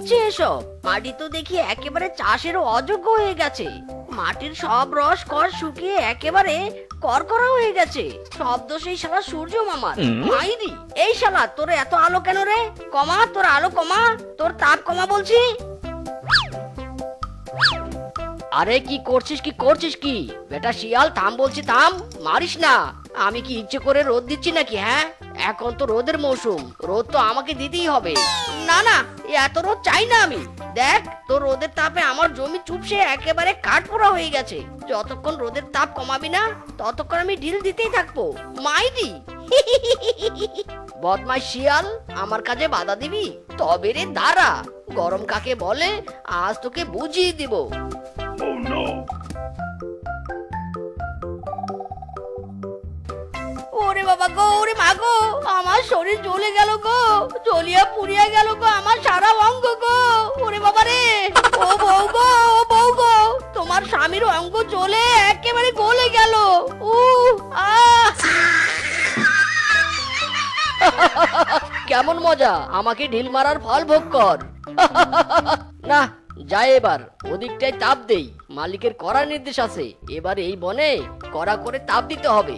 হচ্ছে এসব? মাটি তো দেখি একেবারে চাষেরও অযোগ্য হয়ে গেছে। মাটির সব রস কর শুকিয়ে একেবারে করকরা হয়ে গেছে। সব দোষ এই শালা সূর্য মামার। মাইরি, এই শালা তোর এত আলো কেন রে? কমা তোর আলো, কমা তোর তাপ কমা বলছি। আরে কি করছিস কি বেটা শিয়াল, থাম বলছি, থাম, মারিস না। আমি কি ইচ্ছে করে রোদ দিচ্ছি নাকি? হ্যাঁ, এখন তো রোদের মৌসুম, রোদ তো আমাকে দিতেই হবে। না না, এত রোদ চাই না আমি। দেখ, তোর রোদের তাপে আমার জমি চুপসে একেবারে কাঠপোড়া হয়ে গেছে। যতক্ষণ রোদের তাপ কমাবি না ততক্ষণ আমি ঢিল দিতেই থাকবো। মাইরি বদমাইশ শিয়াল, আমার কাজে বাধা দিবি? তবে রে দাঁড়া, গরম কাকে বলে আজ তোকে বুঝিয়ে দিব। ওরে বাবা গো, ওরে মা গো, আমার শরীর জ্বলে গেল গো, জ্বলিয়া পুড়িয়া গেল গো আমার সারা অঙ্গ গো। ওরে বাবা রে, ও বউ গো, ও বউ গো, তোমার স্বামীর অঙ্গ জ্বলে একেবারে গলে গেল। কেমন মজা, আমাকে ঢিল মারার ফল ভোগ কর। না, যাই এবার ওদিকটাই তাপ দেই। মালিকের কড়া নির্দেশ আছে, এবার এই বনে কড়া করে তাপ দিতে হবে।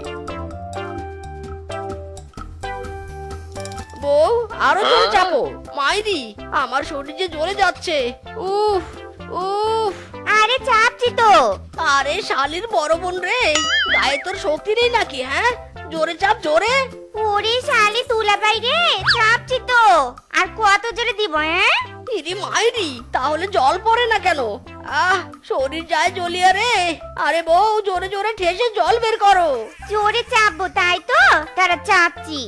বউ, আরো জোরে চাপো। মাইরি, আমার শরীর যে জ্বলে যাচ্ছে। উফ উফ। আরে চাপছি তো। আরে শালির বড় বোন রে, গায়ে তোর শক্তি নেই নাকি? হ্যাঁ, জোরে চাপ, জোরে। ওরে শালি তুলা বাইরে, চাপছি তো। আর কত জোরে দিব? হ্যাঁ, ইরি মাইরি, তাহলে জল পড়ে না কেন? শরীর যায় জ্বলিয়া রে। আরে বউ, জোরে জোরে ঠেসে জল বের করো। জোরে চাপবো তাই তো, তারা চাপছি।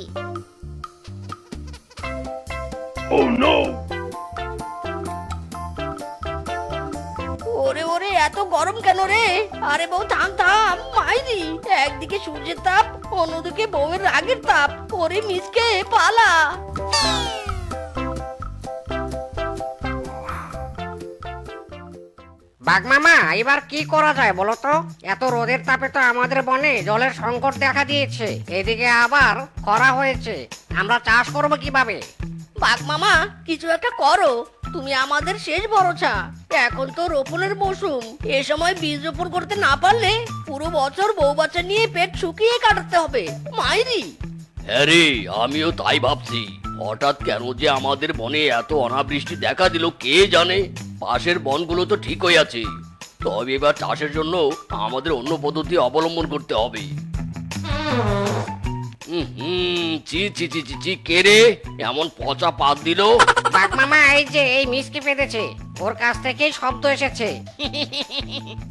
ওরে ওরে, এত গরম কেন রে? আরে বউ থাম থাম। মাইরি, একদিকে সূর্যের তাপ, অন্যদিকে বউয়ের রাগের তাপ। ওরে মিসকে পালা। বাঘ মামা, এবার কি করা যায় বলো তো? এত রোদের তাপে তো আমাদের বনে জলের সংকট দেখা দিয়েছে, এদিকে আবার খরা হয়েছে, আমরা চাষ করবো কিভাবে? বাঘ মামা, কিছু একটা করো, তুমি আমাদের শেষ ভরসা। এখন তো রোপণের মৌসুম, এ সময় বীজ রোপণ করতে না পারলে পুরো বছর বউ বাচ্চা নিয়ে পেট শুকিয়ে কাটাতে হবে। মাইরি। হ্যাঁ রে, আমিও তাই ভাবছি। হঠাৎ কেন যে আমাদের বনে এত অনাবৃষ্টি দেখা দিল কে জানে। পাশের বনগুলো তো ঠিক হয়ে আছে, তবে এবার চাষের জন্য আমাদের অন্য পদ্ধতি অবলম্বন করতে হবে। চি চি চি চি চি, কে রে এমন পচা পাত দিল? বাঘ মামা, এই যে এই মিসকে পেতেছে, ওর কাছ থেকেই শব্দ এসেছে।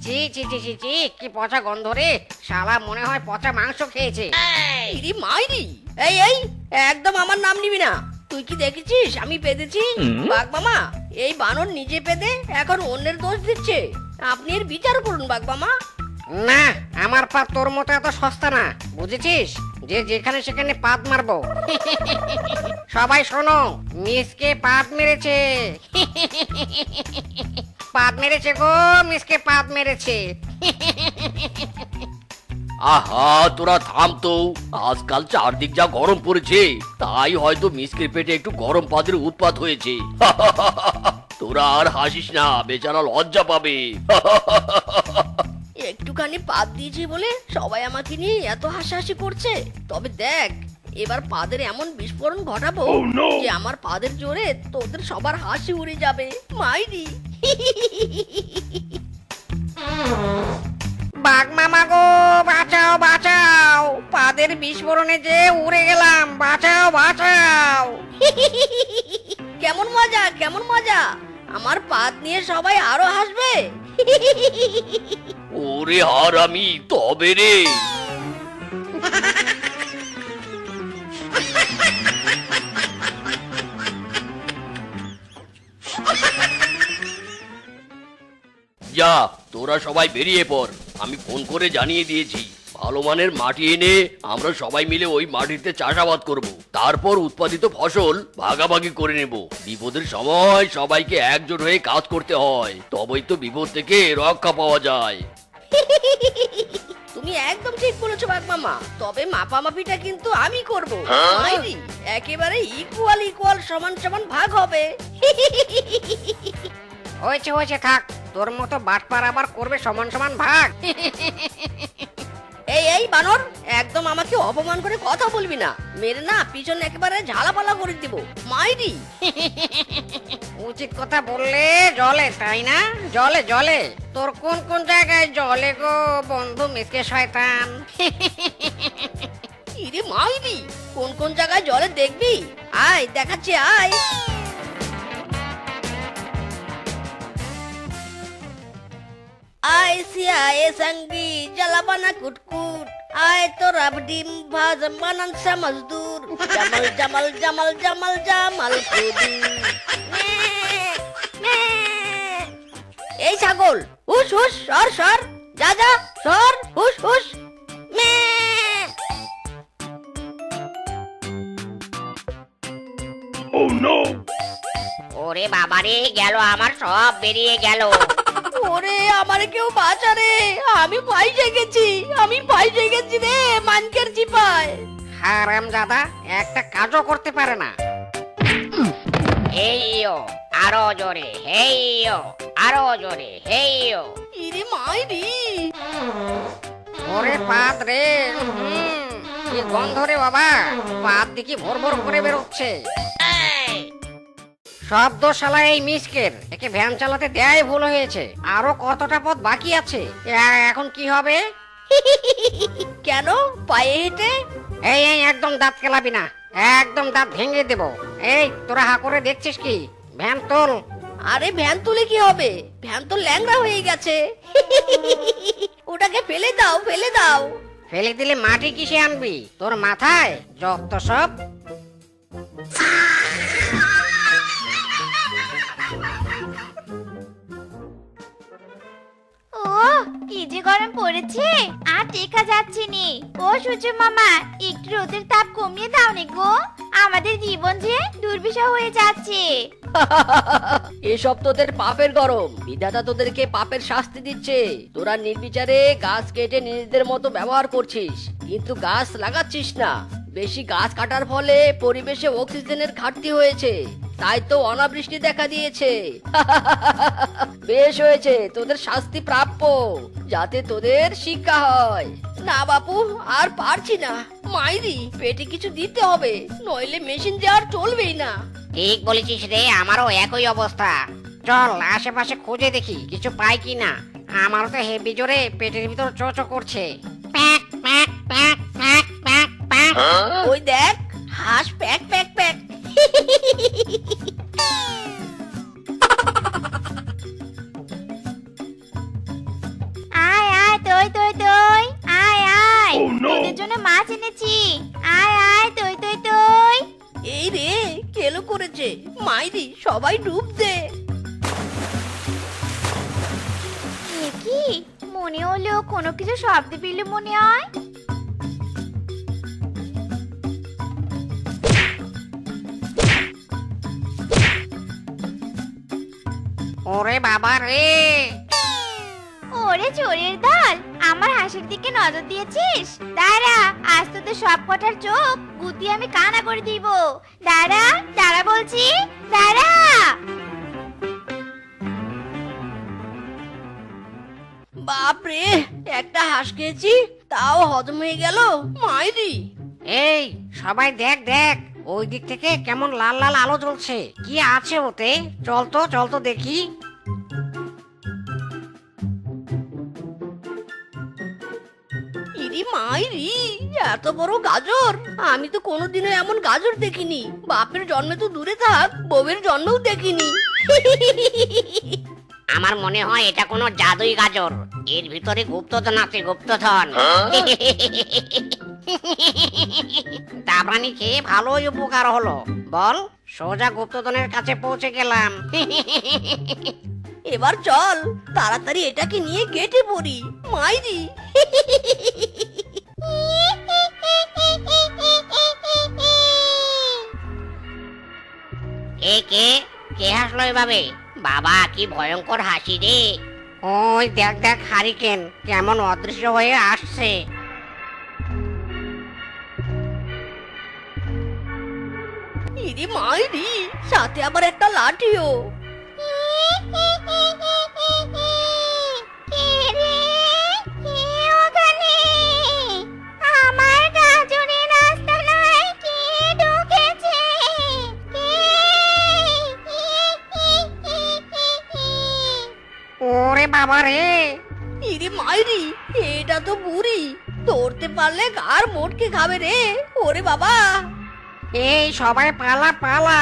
চি চি চি চি চি, কি পচা গন্ধ রে, শালা মনে হয় পচা মাংস খেয়েছে। ইরি মাইরি, এই এই, একদম আমার নাম নিবি না। তুই কি দেখেছিস আমি পেদেছি? বাঘ মামা, এই বানর নিজে পেদে এখন অন্যের দোষ দিচ্ছে। আপনি এর বিচার করুন বাঘ মামা। না, আমার পাত তোর মতো এত সস্তা না, বুঝেছিস? যে যেখানে সেখানে পাত মারবো। সবাই শোনো, মিসকে পাত মেরেছে। পাত মেরেছে গো, মিসকে পাত মেরেছে। আহা, তোরা থাম তো। আজকাল চারদিক যা গরম পড়েছে, তাই হয়তো মিসকের পেটে একটু গরম পাতের উৎপাত হয়েছে। তোরা আর হাসিস না, বেচারা লজ্জা পাবে। একটুখানি পাত দিয়েছি বলে সবাই আমাকে নিয়ে এত হাসাহাসি করছে। তবে দেখ, এবার পাদের এমন বিস্ফোরণ ঘটাবো যে আমার পাদের জোরে তোদের সবার হাসি উড়ে যাবে। মাইরি। বাঘ মামা গো, বাঁচাও বাঁচাও, পাদের বিস্ফোরণে যে উড়ে গেলাম, বাঁচাও বাঁচাও। কেমন মজা, কেমন মজা, আমার পাদ নিয়ে সবাই আরো হাসবে। ওরে হারামি, তবে রে। যা, তোরা সবাই বেরিয়ে পড়। আমি ফোন করে জানিয়ে দিয়েছি, ভালো মানের মাটি এনে আমরা সবাই মিলে ওই মাটিতে চাষাবাদ করব। তারপর উৎপাদিত ফসল ভাগাভাগি করে নেব। বিপদের সময় সবাইকে একজোট হয়ে কাজ করতে হয়, তবেই তো বিপদ থেকে রক্ষা পাওয়া যায়। তুমি একদম ঠিক বলেছো বাঘ মামা, তবে মাপামাপিটা কিন্তু আমি করব। একেবারে ইকুয়াল ইকুয়াল, সমান সমান ভাগ হবে। হয়েছে হয়েছে, থাক। তোর মতো বাটপার আবার করবে সমান সমান ভাগ। এই এই বানর, একদম আমাকে অপমান করে কথা বলবি না, মেরে না পিছনে একেবারে ঝালাপালা করে দিব মাইরি। উচিত কথা বললে জলে, তাই না? জলে জলে। তোর কোন কোন জায়গায় জলে গো বন্ধু মিসকে শয়তান? ইরে মাইরি, কোন কোন জায়গায় জলে দেখবি? আয় দেখাচ্ছি, আয়। आय सियाए संगी जला बना कुटकुट आय तो रब डिम भाज बनन से मजदूर जमल जमल जमल जमल जमल कुदी এই ছাগল, হুশ হুশ, সর সর, যা যা, সর, হুশ হুশ। ওরে বাবারে, গেল আমার সব বেরিয়ে গেল। ওরে আমারে কেউ বাঁচা রে, আমি ফাইসে গেছি, আমি ফাইসে গেছি রে মানকের চিপায়। হারাম দাদা একটা কাজও করতে পারে না। হেইও, আরো জোরে, হেইও, আরো জোরে, হেইও। ইরে মাইরি, ওরে পাত রে, কি গন্ধ রে বাবা, পাত দেখি ভোর ভোর করে বেরোচ্ছে। সব দোষ শালা এই মিসকের, একে ভ্যান চালাতে দেয় ভুল হয়েছে, আরো কতটা পথ বাকি আছে। এখন কি হবে? কেন পায়ে হেঁটে? এই এই একদম দাঁত কেলাবি না, একদম দাঁত ভেঙে দেব। এই তোরা হা করে দেখছিস কি? ভ্যান তোল। আরে ভ্যান তুলে কি হবে, ভ্যান তো ল্যাংড়া হয়ে গেছে। ওটাকে ফেলে দাও, ফেলে দাও। ফেলে দিলে মাটি কিসে আনবি? তোর মাথায় যত সব। ও কি যে গরম পড়েছে, আর টেকা যাচ্ছে নি। ও সূর্য মামা, একটু রোদের তাপ কমিয়ে দাও নি গো, আমাদের জীবন যে দুর্বিষহ হয়ে যাচ্ছে। এসব তোদের পাপের গরম, বিধাতা তোদেরকে পাপের শাস্তি দিচ্ছে। তোরা নির্বিচারে গাছ কেটে নিজেদের মতো ব্যবহার করছিস, কিন্তু গাছ লাগাচ্ছিস না। বেশি গাছ কাটার ফলে পরিবেশে অক্সিজেনের ঘাটতি হয়েছে, তাই তো অনাবৃষ্টি দেখা দিয়েছে। বেশ হয়েছে, তোদের শাস্তি প্রাপ্য, যাতে তোদের শিক্ষা হয়। না বাপু, আর পারছি না, মাইরি পেটে কিছু দিতে হবে, নইলে মেশিন যে আর চলবেই না। ঠিক বলেছিস রে, আমারও একই অবস্থা। চল আশেপাশে খুঁজে দেখি কিছু পাই কিনা। আমারও তো হেভি জোরে পেটের ভিতর চোচো করছে। Pack pack pack pack pack pack. ওই দেখ, হাঁস প্যাক প্যাক প্যাক। আয় আয়, তই তই তই, আয় আয়, তোদের জন্য মাছ এনেছি, আয় আয়, তই তই তই। এই রে, কেলো করেছে, মাইরি সবাই ডুব দে। এ কি, মনে হলো কোনো কিছু শব্দ পেল মনে হয়। ওরে বাবা রে, ওরে চোরের দল, আমার হাসির দিকে নজর দিয়েছিস? দাঁড়া, আজ তোদের সব কটার চোখ গুতি আমি কানা করে দিব। দাঁড়া দাঁড়া বলছি, দাঁড়া। বাপরে, একটা হাঁস খেয়েছি, তাও হজম হয়ে গেল, মাইরি। এই সবাই দেখ দেখ, ওই দিক থেকে কেমন লাল লাল আলো জ্বলছে, কি আছে ওতে? চল তো চল তো দেখি। ইরি মাইরি, এত বড় গাজর, আমি তো কোনোদিনও এমন গাজর দেখিনি। বাপের জন্মে তো দূরে থাক, বউয়ের জন্মেও দেখিনি। আমার মনে হয় এটা কোনো জাদুই গাজর, এর ভিতরে গুপ্তধন আছে, গুপ্তধন। দাবরানি খেয়ে ভালোই উপকার হলো, বল? সোজা গুপ্তধনের কাছে পৌঁছে গেলাম। এবার চল, তাড়াতাড়ি এটাকে নিয়ে কেটে পড়ি, মাইরি। কে কে কে হাসলো এভাবে? বাবা কি ভয়ঙ্কর হাসি রে। ওই দেখ দেখ, হারিকেন কেমন অদৃশ্য হয়ে আসছে। ইরি মাইরি, সাথে আবার একটা লাঠিও। ওরে বাবা রে! ইরে মাইরি, এটা তো বুড়ি, ধরতে পারলে কার মোটকে খাবে রে। ওরে বাবা, এই সবাই পালা পালা!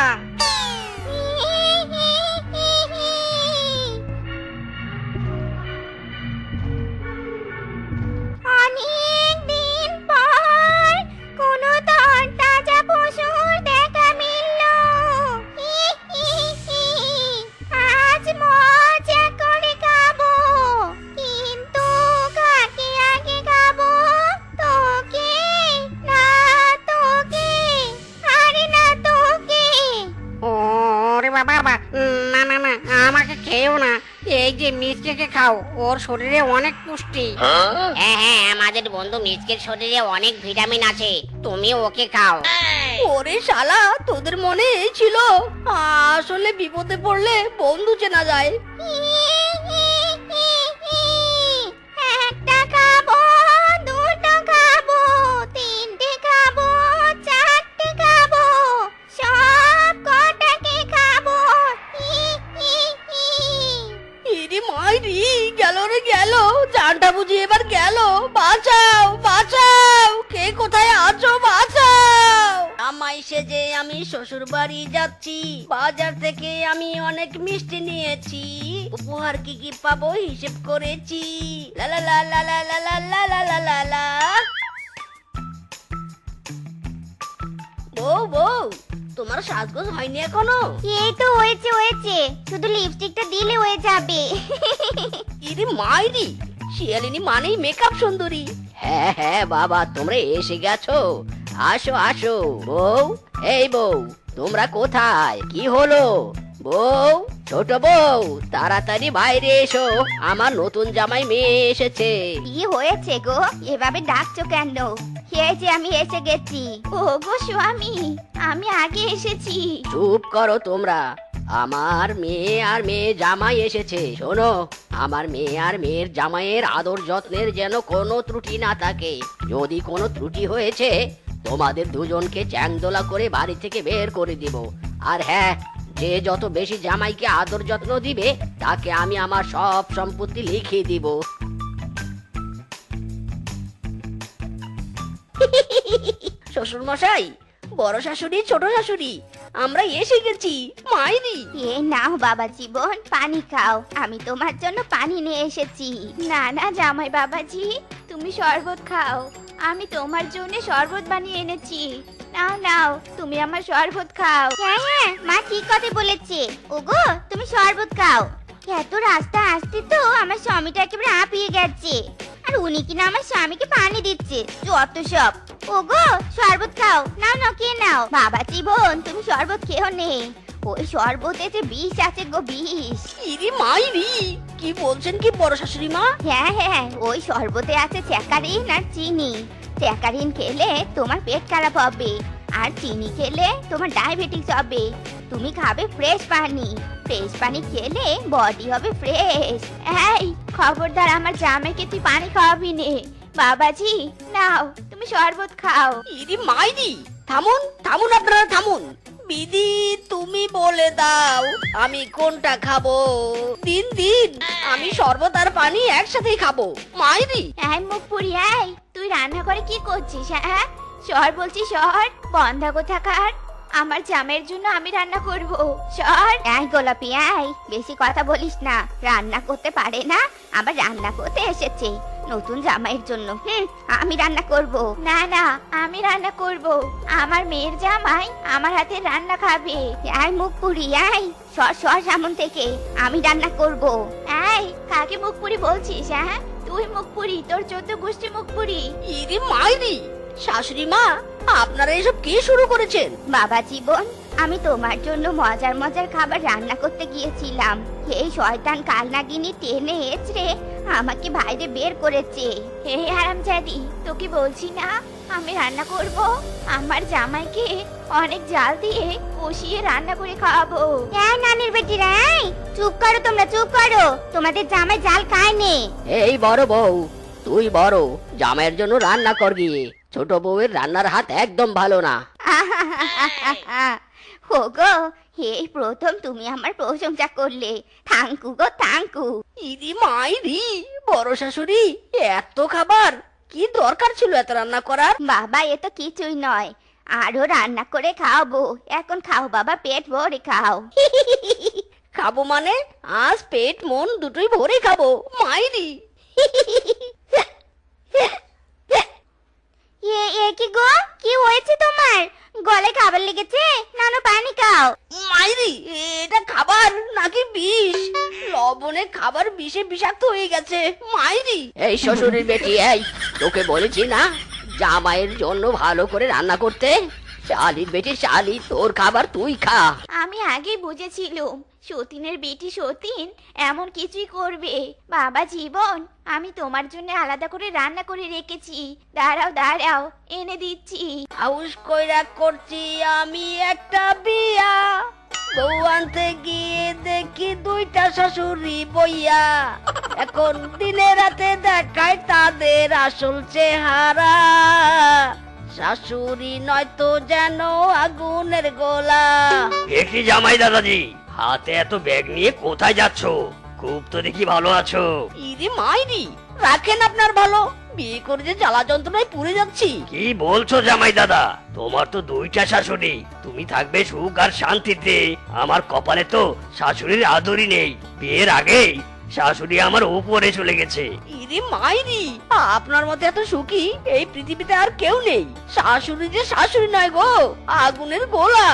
অনেক দিন পর কোনো তরতাজা পশুর দেখা মিলল। আজ মজা করে খাবো, কিন্তু কাকে আগে খাবো? তোকে না তোকে, আরে না তোকে। ওরে বাবা বাবা! না না না, আমাকে খেও না। এই যে মিসকে খাও, ওর শরীরে অনেক পুষ্টি। হ্যাঁ হ্যাঁ, আমাদের বন্ধু মিচকের শরীরে অনেক ভিটামিন আছে, তুমি ওকে খাও। ওরে শালা, তোদের মনে এই ছিল? আসলে বিপদে পড়লে বন্ধু চেনা যায়। একটা খাবো, দুটো খাবো, তিনটে খাবো, চারটে খাবো, সব কটাকে খাবো। ইরে মাইরি, গেল রে গেল, জানটা বুঝি এবার গেল। বাঁচাও বাঁচাও, কে কোথায় আছো? বাঁচাও। জামাই সেজে আমি শ্বশুর বাড়ি যাচ্ছি, বাজার থেকে আমি অনেক মিষ্টি নিয়েছি, উপহার কি কি পাবো হিসেব করেছি। লা লা লা লা লা লা লা লা লা লা লা লা। বউ বউ, তোমার সাজগোজ হয়নি এখনো? এই তো হয়েছে হয়েছে, শুধু লিপস্টিকটা দিলে হয়ে যাবে। ইরে মাইরি, শিয়ালিনী মানেই মেকআপ সুন্দরী। হ্যাঁ হ্যাঁ বাবা, তোমরা এসে গেছো, আসো আসো। বউ, এই বউ, তোমরা কোথায়? কি হলো? বউ, ছোট বউ, তাড়াতাড়ি বাইরে এসো, আমার নতুন জামাই মেয়ে এসেছে। কি হয়েছে গো, এভাবে ডাকছো কেন? এই যে আমি এসে গেছি। ও গো স্বামী, আমি আগে এসেছি। চুপ করো তোমরা, আমার মেয়ে আর মেয়ে জামাই এসেছে। শোনো, আমার মেয়ে আর মেয়ের জামাইয়ের আদর যত্নের যেন কোনো ত্রুটি না থাকে। যদি কোনো ত্রুটি হয়েছে, তোমাদের দুজনকে চ্যাংদোলা করে বাড়ি থেকে বের করে দিব। আর হ্যাঁ, যে যত বেশি জামাইকে আদর যত্ন দিবে, তাকে আমি আমার সব সম্পত্তি লিখিয়ে দিব। শ্বশুর মশাই, বড় শাশুড়ি, ছোট শাশুড়ি, আমরা এসে গেছি। মাইরি, এ নাও বাবা জীবন, পানি খাও। আমি তোমার জন্য পানি নিয়ে এসেছি। না না জামাই বাবাজি, তুমি শরবত খাও। আমি তোমার জন্য শরবত বানিয়ে এনেছি। নাও নাও, তুমি আমার শরবত খাও। হ্যাঁ হ্যাঁ, মা ঠিক কথা বলেছে। ওগো, তুমি শরবত খাও। এত রাস্তা আসতে তো আমার স্বামীটা একেবারে হাঁপিয়ে গেছে, আর উনি কিনা আমার স্বামীকে পানি দিচ্ছে। যত সব। ওগো, শরবত খাও। নাও নাও, কে নাও। বাবা জীবন, তুমি শরবত খেও নে, ওই শরবতে যে বিষ আছে গো, বিষ। ইরি মাইরি, কি বলছেন কি বড় শাশুড়ি মা? হ্যাঁ হ্যাঁ, ওই শরবতে আছে স্যাকারিন আর চিনি। স্যাকারিন খেলে তোমার পেট খারাপ হবে, আর চিনি খেলে তোমার ডায়াবেটিস হবে। তুমি খাবে ফ্রেশ পানি, ফ্রেশ পানি খেলে বডি হবে ফ্রেশ। এই খবরদার আমার জামাইকে তুই পানি খাওয়াবি নে। বাবাজি, নাও, তুমি শরবত খাও। ইরি মাইরি, থামুন থামুন, আপনারা থামুন। বিধি, তুমি বলে দাও আমি কোনটা খাবো। দিন দিন, আমি শরবত আর পানি একসাথেই খাবো। মাইরি, এই মুখ পুরি, এই তুই রান্না করে কি করছিস? হ্যাঁ, সর বলছি, সর। বন্ধা কোথাকার, আমার জামের জন্য আমি রান্না করব। সর। এই গোলাপি, এই বেশি কথা বলিস না। রান্না করতে পারে না, আবার রান্না করতে এসেছে নতুন জামাইয়ের জন্য। আমি রান্না করব। না না, আমি রান্না করব। আমার মেয়ের জামাই আমার হাতে রান্না খাবে। এই মুখ পুরি, এই সর সর সামন থেকে, আমি রান্না করব। এই কাকে মুখ পুরি বলছিস? হ্যাঁ, তুই মুখ পুরি, তোর 14 গোষ্ঠী মুখ পুরি। ইরি মাইরি, শাশুড়ি মা, আপনারা এসব কি শুরু করেছেন? বাবা জীবন, আমি তোমার জন্য মজার মজার খাবার রান্না করতে গিয়েছিলাম। এই শয়তান কালনাগিনী টেনে এচড়ে আমাকে বাইরে বের করেছে। হে হারামজাদি, তোকে বলছি না আমি রান্না করব? আমার জামাইকে অনেক জাল দিয়ে কষিয়ে রান্না করে খাওয়াবো। হ্যাঁ নানির বেটিরা, চুপ করো তোমরা, চুপ করো। তোমাদের জামাই জাল খায়নি। এই বড় বউ, তুই বড়, জামাইয়ের জন্য রান্না কর গিয়ে। ছোট বউয়ের রান্নার হাত একদম ভালো না। ওগো, এই প্রথম তুমি আমার প্রশংসা করলে। থ্যাংকু গো থ্যাংকু। ইদি মাইরি, বড় শাশুড়ি, এত খাবার কি দরকার ছিল এত রান্না করার? বাবা এ তো কিছুই নয়, আরো রান্না করে খাওয়াবো। এখন খাও বাবা, পেট ভরে খাও। খাবো মানে আজ পেট মন দুটোই ভরে খাবো মাইরি। এ কি গো, কি হয়েছে তোমার? গলায় খাবার লেগেছে? নানো পানি খাও। মাইরি, এটা খাবার নাকি বিষ? লবণে খাবার বিষে বিষাক্ত হয়ে গেছে মাইরি। এই শ্বশুরের বেটি, এই তোকে বলেছি না জামাইয়ের জন্য ভালো করে রান্না করতে? শালির বেটি শালি, তোর খাবার তুই খা। আমি আগেই বুঝেছিলাম সতীনের বেটি সতীন এমন কিছুই করবে। বাবা জীবন, আমি তোমার জন্য আলাদা করে রান্না করে রেখেছি। দাঁড়াও দাঁড়াও, এনে দিচ্ছি। হাউস কইরা করছি আমি একটা বিয়া, বউ আনতে গিয়ে দেখি দুইটা শাশুড়ি বইয়া। এখন দিনে রাতে দেখায় তাদের আসল চেহারা, শাশুড়ি নয়তো যেন আগুনের গোলা। একটি জামাই দাদাজি, হাতে এত ব্যাগ নিয়ে কোথায় যাচ্ছ? খুব তো দেখি ভালো আছো। ইরে মাইরি, রাখেন আপনার ভালো, বিয়ে করে যে জ্বালা যন্ত্রণায় পুড়ে যাচ্ছি। কি বলছো জামাই দাদা? তোমার তো দুইটা শাশুড়ি, তুমি থাকবে সুখ আর শান্তিতে। আমার কপালে তো শাশুড়ির আদরই নেই। বিয়ের আগেই শাশুড়ি আমার উপরে চলে গেছে। ইরে মাইরি, আপনার মতো এত সুখী এই পৃথিবীতে আর কেউ নেই। শাশুড়ি যে শাশুড়ি নয় গো, আগুনের গোলা।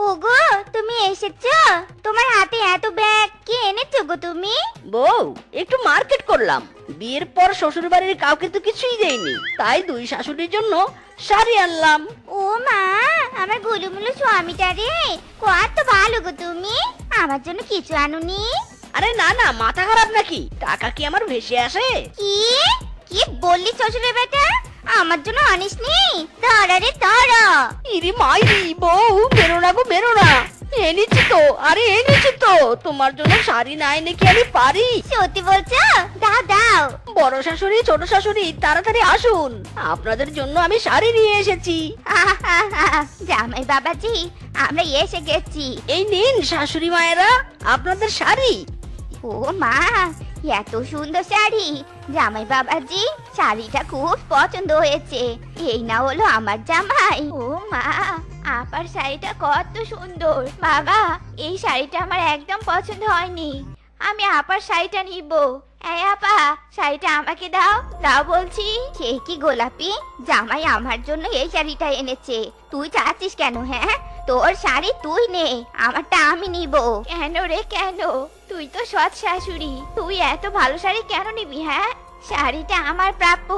ওগো তুমি এসেছো? তোমার হাতে এত ব্যাগ কি এনেছো গো তুমি? বউ, একটু মার্কেট করলাম। বিয়ের পর শ্বশুর বাড়ির কাউকে তো কিছুই দেয়নি, তাই দুই শাশুড়ির জন্য শাড়ি আনলাম। ও মা, আমার গুলুমুলু স্বামীটা রে, কত ভালো গো তুমি। আমার জন্য কিছু আনুনি? আরে না না, মাথা খারাপ নাকি? টাকা কি আমার ভেসে আসে? কি কি বললি শ্বশুরের বেটা? আমার জন্য আনিসনি? দাঁড়া রে দাঁড়া। ইরে মাইরি, বউ বেরো না গো, বেরো না। এনেছি তো, আরে এনেছি তো। তোমার জন্য শাড়ি না এনে কি আমি পারি? সত্যি বলছো? দাও দাও। বড় শাশুড়ি, ছোট শাশুড়ি, তাড়াতাড়ি আসুন, আপনাদের জন্য আমি শাড়ি নিয়ে এসেছি। জামাই বাবাজি, আমরা এসে গেছি। এই নিন শাশুড়ি মায়েরা, আপনাদের শাড়ি। ও মা, এত সুন্দর শাড়ি। জামাই বাবাজি, শাড়িটা খুব পছন্দ হয়েছে। এই না হলো আমার জামাই। ও মা, আপার শাড়িটা কত সুন্দর। বাবা, এই শাড়িটা আমার একদম পছন্দ হয়নি। আমি আপার শাড়িটা নিব। এই আপা, শাড়িটা আমাকে দাও, দাও বলছি। সে কি গোলাপি, জামাই আমার জন্য এই শাড়িটা এনেছে। তুই চাচ্ছিস কেন? হ্যাঁ, তোর শাড়ি তুই নে, আমারটা আমি নিব। কেন রে কেন? তুই তো সৎ শাশুড়ি, তুই এত ভালো শাড়ি কেন নিবি? হ্যাঁ, শাড়িটা আমার প্রাপ্য,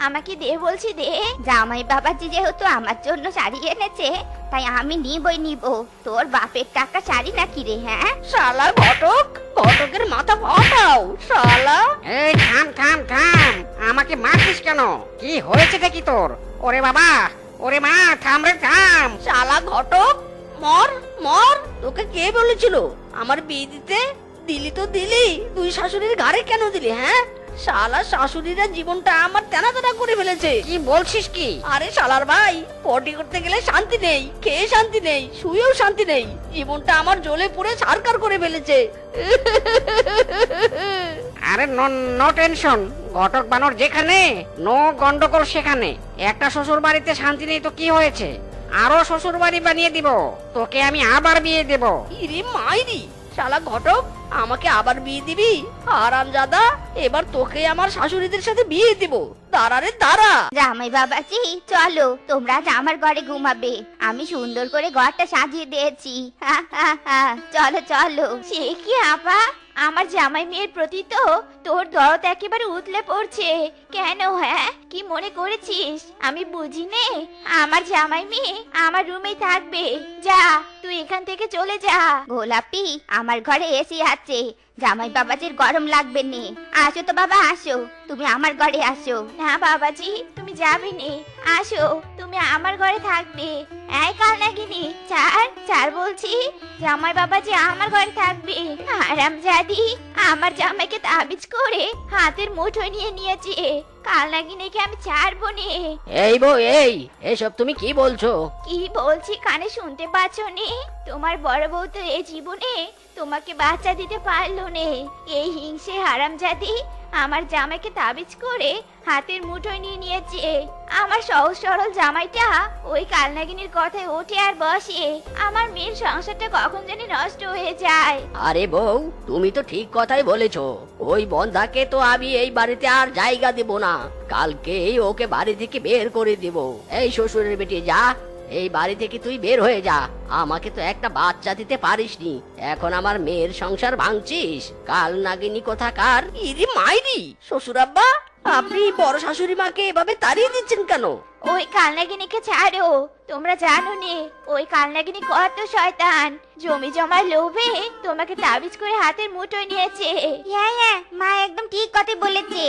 আমাকে দে বলছি দে। জামাই বাবাজি যেহেতু আমার জন্য শাড়ি এনেছে, তাই আমি নিবই নিব। তোর বাপের টাকা শাড়ি নাকি রে? হ্যাঁ, শালা ঘটক, ঘটকের মাথা ফাটাও শালা। এই থাম থাম থাম, আমাকে মারছিস কেন? কি হয়েছে দেখি তোর? ওরে বাবা, ওরে মা, থাম রে থাম। শালা ঘটক, মর মর। তোকে কে বলেছিল আমার বিয়ে দিতে? দিলি তো দিলি, দুই শাশুড়ির ঘাড়ে কেন দিলি? হ্যাঁ, শালা শাশুড়িরা জীবনটা আমার তেনা তেনা করে ফেলেছে। কি বলছিস কি? আরে শালার ভাই, পটি করতে গেলে শান্তি নেই, খেয়ে শান্তি নেই, শুয়েও শান্তি নেই। জীবনটা আমার জ্বলে পুড়ে ছারকার করে ফেলেছে। আরে নো টেনশন, ঘটক বানর যেখানে, নো গন্ডগোল সেখানে। একটা শ্বশুর বাড়িতে শান্তি নেই তো কি হয়েছে? আরো শ্বশুর বাড়ি বানিয়ে দিব, তোকে আমি আবার বিয়ে দেব। ইরে মাইরি, শালা ঘটক, আমাকে আবার বিয়ে দিবি? হারামজাদা, এবার তোকে আমার শাশুড়িদের সাথে বিয়ে দিব। দাঁড়া রে দাঁড়া। জামাই বাবাজি, চলো তোমরা আজ আমার ঘরে ঘুমাবে। আমি সুন্দর করে ঘরটা সাজিয়ে দিয়েছি। চলো চলো। সে কি আপা, আমার জামাই মেয়ের প্রতি তো তোর দরদ একেবারে উতলে পড়ছে কেন? হ্যাঁ, কি মনে করেছিস আমি বুঝি নে? আমার জামাই মেয়ে আমার রুমে থাকবে। যা, তুই এখান থেকে চলে যা। গোলাপি, আমার ঘরে এসি আছে, জামাই বাবাজির গরম লাগবে নে। আসো তো বাবা, আসো, তুমি আমার ঘরে আসো। না বাবাজি, তুমি যাবে নে, আসো, তুমি আমার ঘরে থাকবে। এই কাল নাগিনি, ছাড় ছাড় আর বলছি জামাই বাবা যে আমার ঘরে থাকবে। হারামজাদি আমার জামাইকে তাবিজ করে হাতের মুঠোয় নিয়ে নিয়েছে। কাল নাগিনীকে আমি ছাড়বো নে। এই বউ, এসব তুমি কি বলছো? কি বলছি কানে শুনতে পাচ্ছ নে? তোমার বড় বউ তো এই জীবনে তোমাকে বাচ্চা দিতে পারলো নে। এই হিংসে হারামজাদি আমার জামাইকে তাবিজ করে হাতের মুঠোয় নিয়ে নিয়েছে। আমার সহজ সরল জামাইটা ওই কালনাগিনীর কথায় ওঠে আর বসে। আমার মেয়ের সংসারটা কখন জানি নষ্ট হয়ে যায়। আরে বউ, তুমি তো ঠিক কথাই বলেছো। ওই বন্ধাকে তো আমি এই বাড়িতে আর জায়গা দেব না। কালকেই ওকে বাড়ি থেকে বের করে দেব। এই শ্বশুরের বেটি, যা, এই বাড়ি থেকে তুই বের হয়ে যা। আমাকে তো একটা বাচ্চা দিতে পারিসনি, এখন আমার মেয়ের সংসার ভাঙছিস। কাল নাগিনী কোথাকার! ইরি মাইরি, শ্বশুর আব্বা, আপনি বড় শাশুড়ি মাকে এভাবে তাড়িয়ে দিচ্ছেন কেন? ওই কালনাগিনীকে ছাড়ো। তোমরা জানো নে ওই কালনাগিনী কত শয়তান। জমি জমার লোভে তোমাকে তাবিজ করে হাতের মুঠোয় নিয়েছে। হ্যাঁ হ্যাঁ, মা একদম ঠিক কথাই বলেছে।